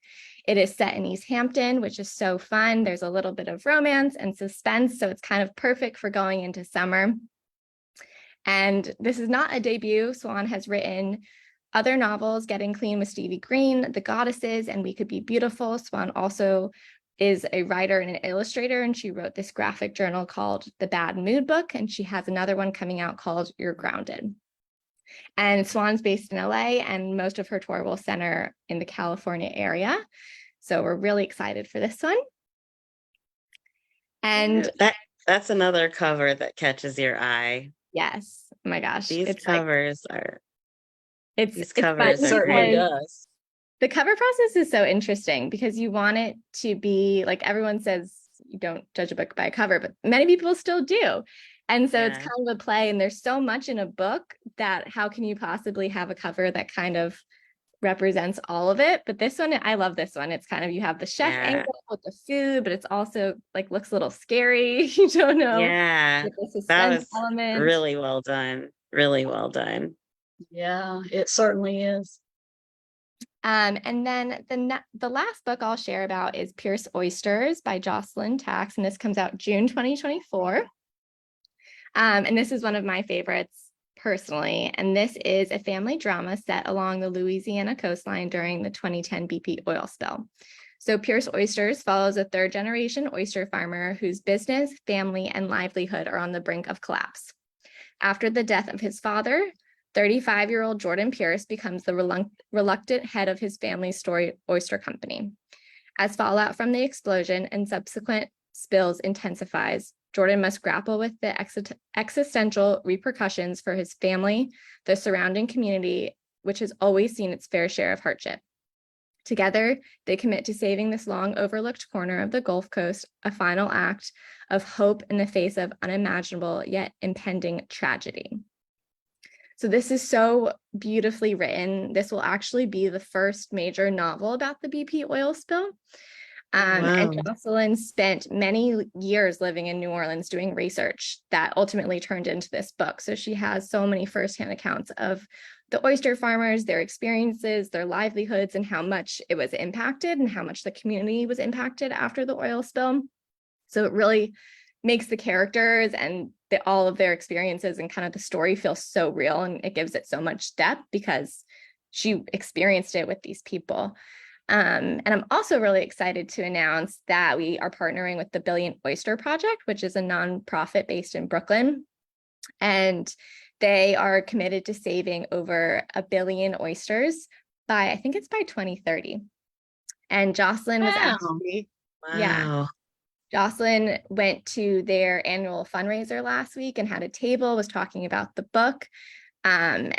It is set in East Hampton, which is so fun. There's a little bit of romance and suspense, so it's kind of perfect for going into summer. And this is not a debut. Swan has written other novels, Getting Clean with Stevie Green, The Goddesses, and We Could Be Beautiful. Swan also is a writer and an illustrator, and she wrote this graphic journal called The Bad Mood Book, and she has another one coming out called You're Grounded. And Swan's based in LA, and most of her tour will center in the California area. So we're really excited for this one. And that's another cover that catches your eye. yes, oh my gosh, These it's covers are. It's These fun covers are Certainly great. does. The cover process is so interesting because you want it to be like everyone says you don't judge a book by a cover, but many people still do. And so it's Yeah. kind of a play, and there's so much in a book that how can you possibly have a cover that kind of represents all of it? But this one, I love this one. It's kind of, you have the chef Yeah. angle with the food, but it's also like looks a little scary. You don't know. Yeah, With the that suspense was element. really well done. Really well done. Yeah, it certainly is. And then the last book I'll share about is Pierce Oysters by Jocelyn Tax, and this comes out June 2024. And this is one of my favorites personally, and this is a family drama set along the Louisiana coastline during the 2010 BP oil spill. So Pierce Oysters follows a third-generation oyster farmer whose business, family, and livelihood are on the brink of collapse. After the death of his father, 35-year-old Jordan Pierce becomes the reluctant head of his family's story oyster company. As fallout from the explosion and subsequent spills intensifies, Jordan must grapple with the existential repercussions for his family, the surrounding community, which has always seen its fair share of hardship. Together, they commit to saving this long overlooked corner of the Gulf Coast, a final act of hope in the face of unimaginable yet impending tragedy. So this is so beautifully written. This will actually be the first major novel about the BP oil spill. And Wow. Jocelyn spent many years living in New Orleans doing research that ultimately turned into this book. So she has so many firsthand accounts of the oyster farmers, their experiences, their livelihoods, and how much it was impacted and how much the community was impacted after the oil spill. So it really makes the characters and all of their experiences and kind of the story feel so real, and it gives it so much depth because she experienced it with these people. And I'm also really excited to announce that we are partnering with the Billion Oyster Project, which is a nonprofit based in Brooklyn. And they are committed to saving over 1 billion oysters by, I think it's by 2030. And Jocelyn was Wow. actually, Wow. yeah. Jocelyn went to their annual fundraiser last week and had a table, was talking about the book, and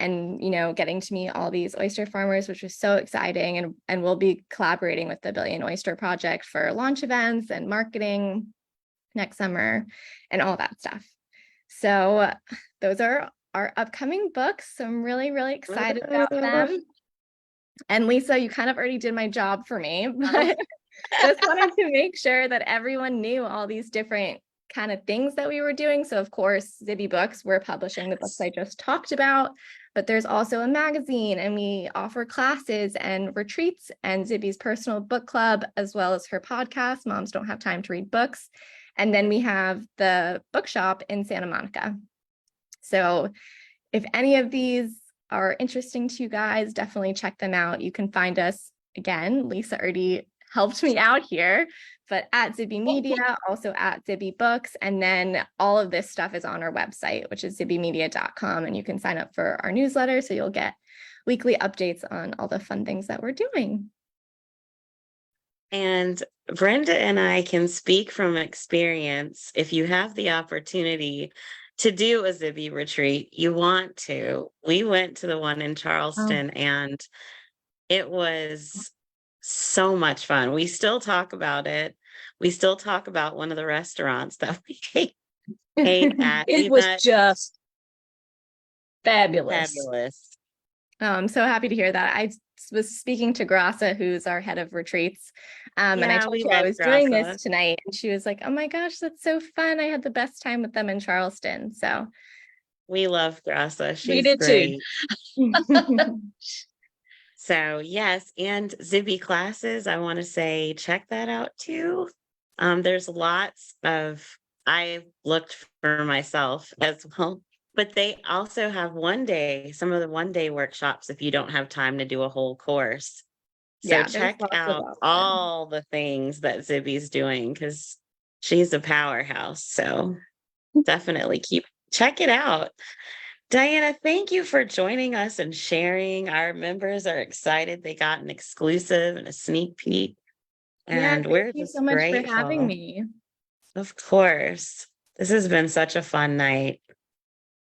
getting to meet all these oyster farmers, which was so exciting. And we'll be collaborating with the Billion Oyster Project for launch events and marketing next summer and all that stuff. So those are our upcoming books. So I'm really, really excited about them. And Lisa, you kind of already did my job for me, but just wanted to make sure that everyone knew all these different kind of things that we were doing. So of course, Zibby Books, we're publishing the books I just talked about, but there's also a magazine, and we offer classes and retreats, and Zibby's personal book club, as well as her podcast, Moms Don't Have Time to Read Books. And then we have the bookshop in Santa Monica. So if any of these are interesting to you guys, definitely check them out. You can find us, again, Lisa already helped me out here, but at Zibby Media, also at Zibby Books. And then all of this stuff is on our website, which is zibbymedia.com. And you can sign up for our newsletter, so you'll get weekly updates on all the fun things that we're doing. And Brenda and I can speak from experience. If you have the opportunity to do a Zibby retreat, you want to. We went to the one in Charleston, and it was so much fun. We still talk about it. We still talk about one of the restaurants that we ate at. It was just fabulous. Fabulous. I'm so happy to hear that. I was speaking to Grasa, who's our head of retreats, and I told her I was doing this tonight, and she was like, "Oh my gosh, that's so fun! I had the best time with them in Charleston." So we love Grasa. She's we did great. too. So yes, and Zibby classes, I want to say check that out too. There's lots of, I looked for myself as well, but they also have some of the 1-day workshops if you don't have time to do a whole course. So Yeah, check out all the things that Zibby's doing, because she's a powerhouse. So definitely check it out. Diana, thank you for joining us and sharing. Our members are excited. They got an exclusive and a sneak peek. And we're thank you just so much for grateful. having me. Of course. This has been such a fun night.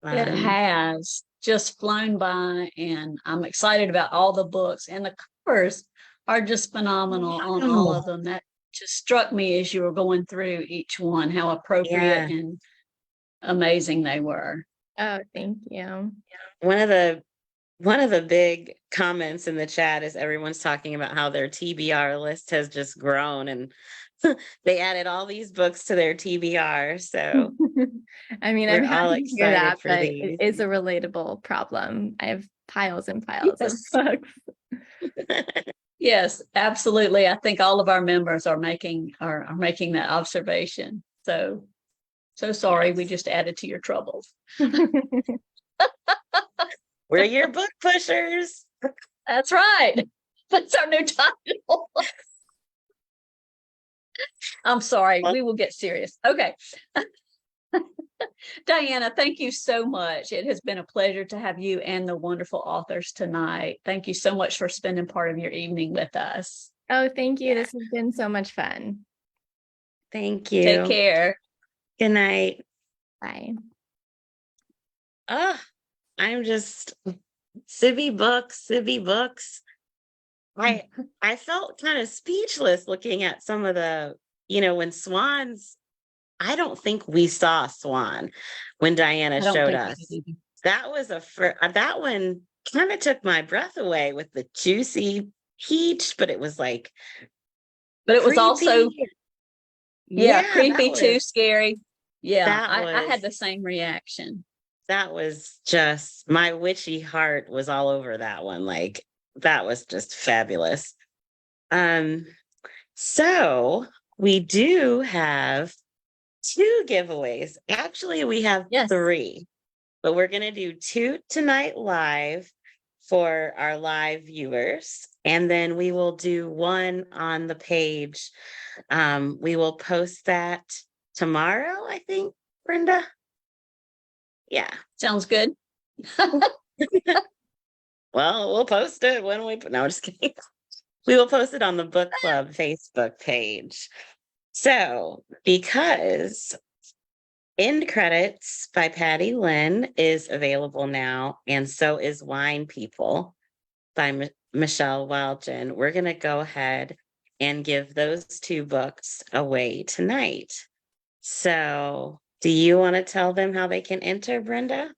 It has just flown by, and I'm excited about all the books, and the covers are just phenomenal on all of them. That just struck me as you were going through each one, how appropriate and amazing they were. Oh, thank you. One of the big comments in the chat is everyone's talking about how their TBR list has just grown, and they added all these books to their TBR. So I mean, we're I'm all happy to hear excited that, for but these. it is a relatable problem. I have piles and piles of books. Yes, absolutely. I think all of our members are making that observation. So sorry, we just added to your troubles. We're your book pushers. That's right. That's our new title. I'm sorry. We will get serious. Okay. Diana, thank you so much. It has been a pleasure to have you and the wonderful authors tonight. Thank you so much for spending part of your evening with us. Oh, thank you. This has been so much fun. Thank you. Take care. Good night. Bye. I'm just Zibby books. I felt kind of speechless looking at some of the, when swans, I don't think we saw a swan when Diana showed us. That was that one kind of took my breath away with the juicy peach, but it was like, but it was creepy. Also, creepy too, scary. Yeah, I had the same reaction. That was just, my witchy heart was all over that one. Like, that was just fabulous. So we do have 2 giveaways. Actually, we have 3, but we're going to do 2 tonight live for our live viewers. And then we will do 1 on the page. We will post that tomorrow, I think, Brenda. Yeah. Sounds good. Well, we'll post it when we no, just kidding. We will post it on the book club Facebook page. So, because End Credits by Patty Lynn is available now, and so is Wine People by Michelle Wildgen. We're going to go ahead and give those two books away tonight. So, do you want to tell them how they can enter, Brenda?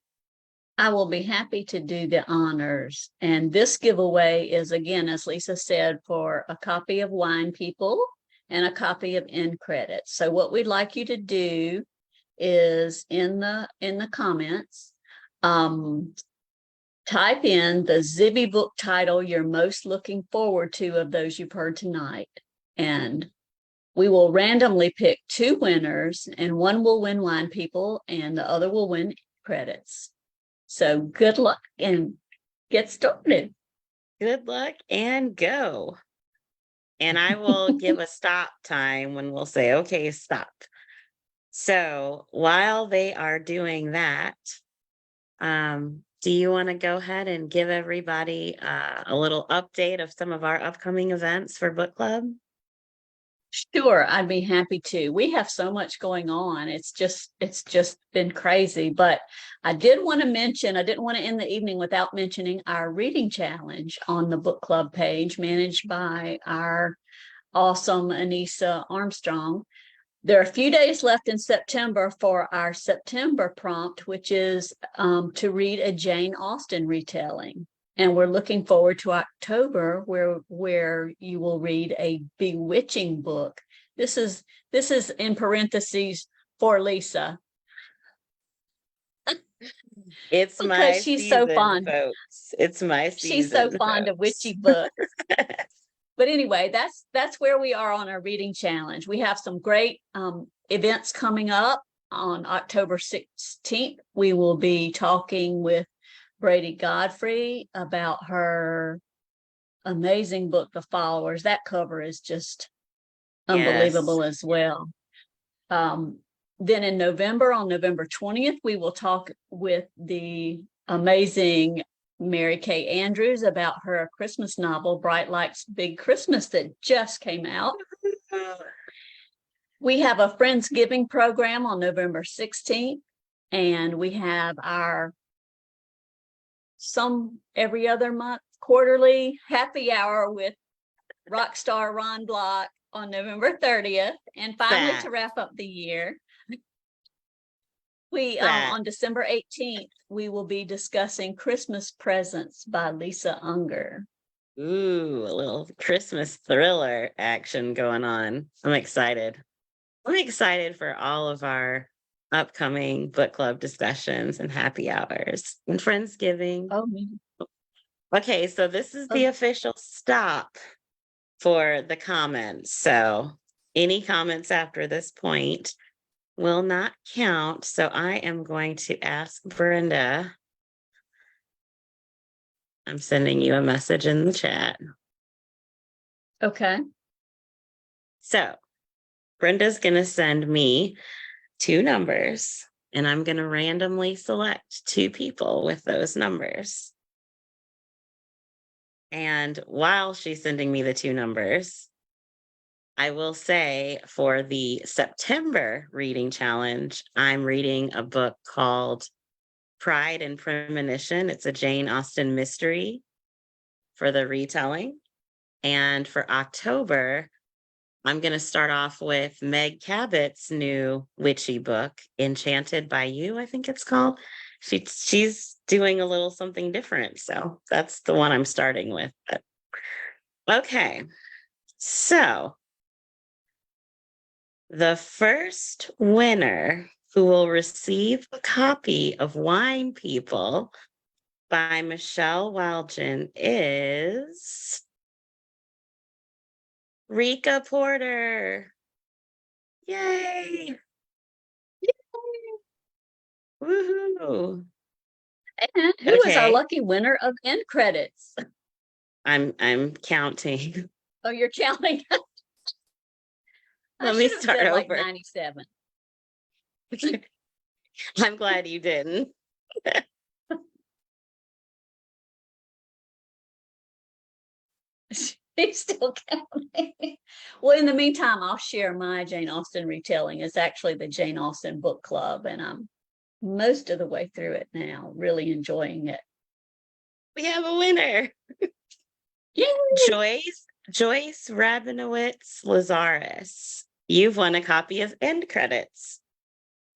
I will be happy to do the honors. And this giveaway is, again, as Lisa said, for a copy of Wine People and a copy of End Credits. So what we'd like you to do is in the comments, type in the Zibby book title you're most looking forward to of those you've heard tonight. And we will randomly pick two winners, and one will win Wine People and the other will win Credits. So good luck and get started. Good luck and go. And I will give a stop time when we'll say, okay, stop. So while they are doing that, do you want to go ahead and give everybody a little update of some of our upcoming events for book club? Sure, I'd be happy to. We have so much going on. It's just been crazy. But I did want to mention, I didn't want to end the evening without mentioning our reading challenge on the book club page managed by our awesome Anissa Armstrong. There are a few days left in September for our September prompt, which is to read a Jane Austen retelling. And we're looking forward to October, where you will read a bewitching book. This is in parentheses for Lisa. It's because my she's season, so fond. folks. It's my season. She's so fond of witchy books. But anyway, that's where we are on our reading challenge. We have some great events coming up. On October 16th, we will be talking with Brady Godfrey about her amazing book, The Followers. That cover is just unbelievable as well. Then in November, on November 20th, we will talk with the amazing Mary Kay Andrews about her Christmas novel, Bright Lights Big Christmas, that just came out. We have a Friendsgiving program on November 16th, and we have our every other month quarterly happy hour with rock star Ron Block on November 30th. And finally, to wrap up the year, we on December 18th, we will be discussing Christmas Presents by Lisa Unger. Ooh, a little Christmas thriller action going on. I'm excited. I'm excited for all of our upcoming book club discussions and happy hours and Friendsgiving. Oh, man. Okay, so this is the official stop for the comments. So any comments after this point will not count. So I am going to ask Brenda. I'm sending you a message in the chat. Okay. So Brenda's going to send me two numbers, and I'm going to randomly select two people with those numbers. And while she's sending me the two numbers, I will say for the September reading challenge, I'm reading a book called Pride and Premonition. It's a Jane Austen mystery for the retelling. And for October, I'm going to start off with Meg Cabot's new witchy book, Enchanted by You, I think it's called. She's doing a little something different. So that's the one I'm starting with. Okay. So the first winner who will receive a copy of Wine People by Michelle Wildgen is Rika Porter. Yay! Woohoo! And who is our lucky winner of End Credits? I'm counting. Oh, you're counting. Let me start over. Like 97. I'm glad you didn't. He's still counting. Well, in the meantime, I'll share my Jane Austen retelling. It's actually the Jane Austen book club, and I'm most of the way through it now, really enjoying it. We have a winner. Yay! Joyce Rabinowitz Lazarus. You've won a copy of End Credits.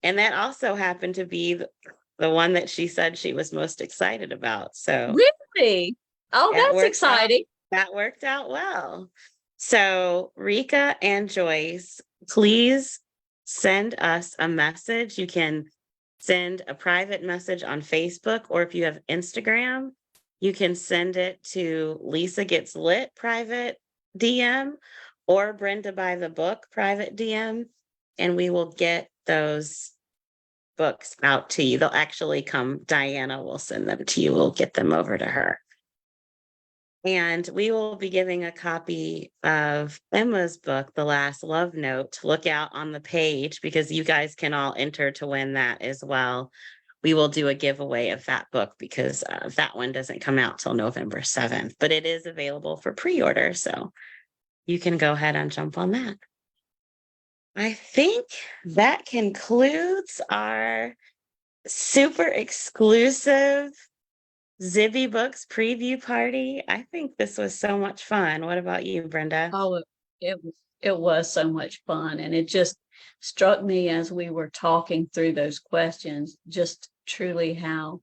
And that also happened to be the one that she said she was most excited about. So Really? Oh, that that's worked exciting. that worked out well. So Rika and Joyce, please send us a message. You can send a private message on Facebook, or if you have Instagram, you can send it to Lisa Gets Lit private DM or Brenda by the Book private DM, and we will get those books out to you. They'll actually come. Diana will send them to you. We'll get them over to her. And we will be giving a copy of Emma's book, The Last Love Note. Look out on the page because you guys can all enter to win that as well. We will do a giveaway of that book because that one doesn't come out till November 7th, but it is available for pre-order. So you can go ahead and jump on that. I think that concludes our super exclusive Zibby Books preview party. I think this was so much fun. What about you, Brenda? Oh, it was so much fun, and it just struck me as we were talking through those questions, just truly how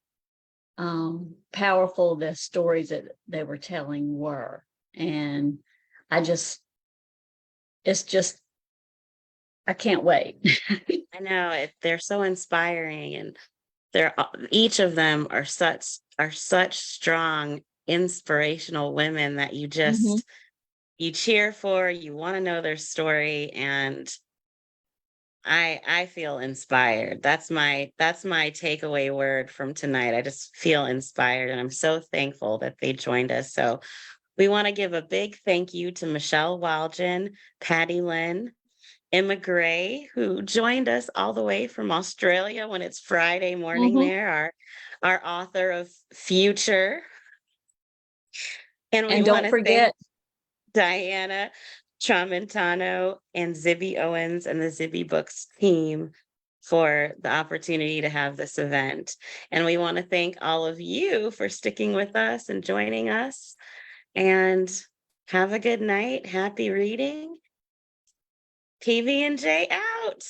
powerful the stories that they were telling were. And it's just, I can't wait. I know they're so inspiring, and they're each of them are such strong, inspirational women that you just you cheer for. You want to know their story, and I feel inspired. That's my takeaway word from tonight. I just feel inspired, and I'm so thankful that they joined us. So we want to give a big thank you to Michelle Wildgen, Patty Lynn, Emma Gray, who joined us all the way from Australia when it's Friday morning there, our author of Future. And we And want don't to forget thank Diana Tramontano and Zibby Owens and the Zibby Books team for the opportunity to have this event. And we want to thank all of you for sticking with us and joining us. And have a good night. Happy reading. PB&J out.